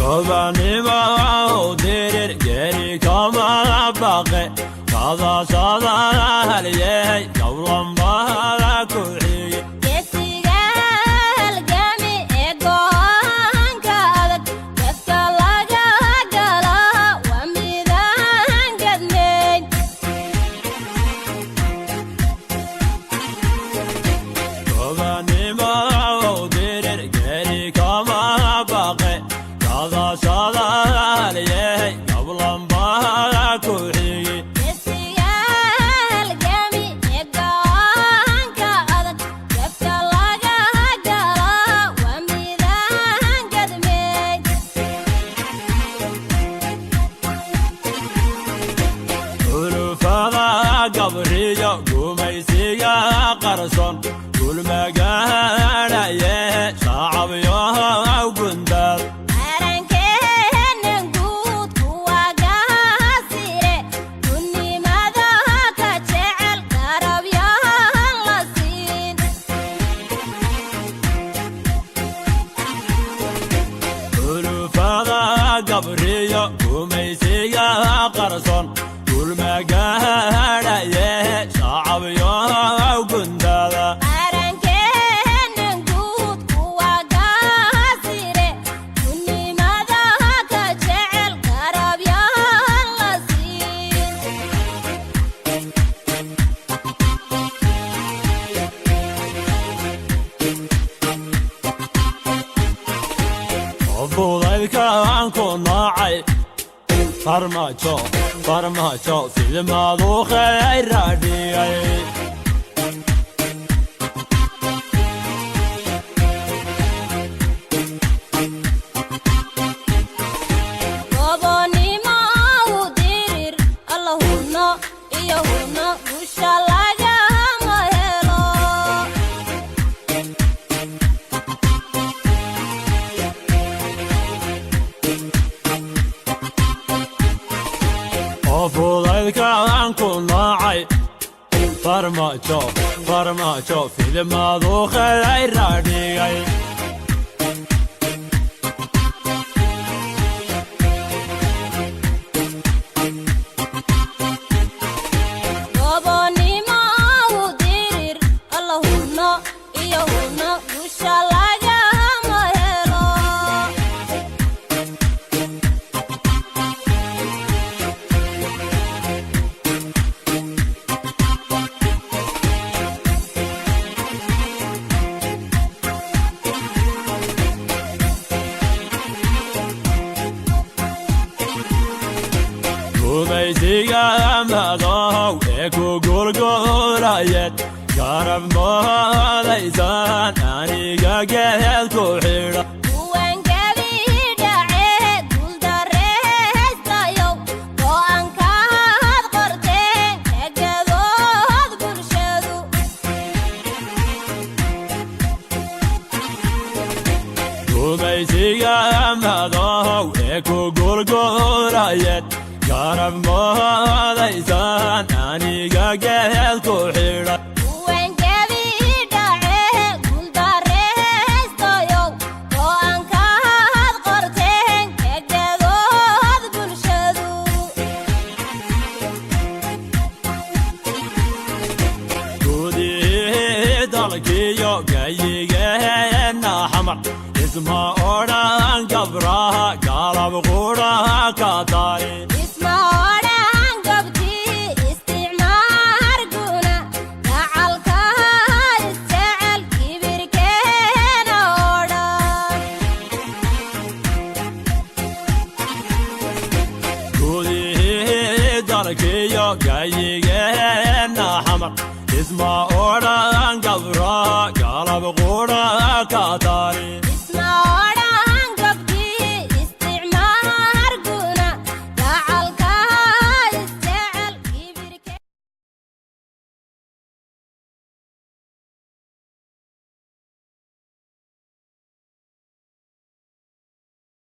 gobanimo dirir geri kama baqe kaza sada haliyay gawlan baa ku xiye geesiga halgami ee go'aanka adag dadka laga gala waa midaan gadnayn gobanimo dirir geri kama baqe kaza sada haliyay gawlan baa ku xiye geesiga halgami ee go'aanka adag dadka laga gala waa midaan gadnayn ulufada gabriyo gumaysiga qarson gulmagaanaye shacabyo gundad arankeenan guud kuwa gaasire dunnimada ka jecel garabyahan la siin ulufada gabriyo gumaysiga qarson gulmagaanaye shacabyo gundada arankeenan guud kuwa gaasire dunnimada ka jecel garabyahan la siin fudaydkaan ku nacay farmaajo filmaadu khayra dhigay gobonimo u dirir alla hurno iyo hurno gusha lagama helo fudaydkaan ku nacay farmaajo filmaadu khayra dhigay gobonimo u dirir alla hurno iyo hurno gusha lagama helo gumaysiga madow ee ku gulgulayed garab moodaysan aniga geed ku xidha kuwan gebi dhacee guuldarraystayow go'aankaad qorteen egadood bulshadu gumaysiga madow ee ku gulgulayed garab moodaysan aniga geed ku xidha kuwan gebi dhacee guuldarraystayow go'aankaad qorteen egadood bulshadu gudihii dalkiyo gayigeena xamar isma odhan gabraha galab qudha ka darin isma odhan gabdhii isticmaarguna gacalkaad isjecel kibirkeena odhan gudihii dalkiyo gayigeena xamar isma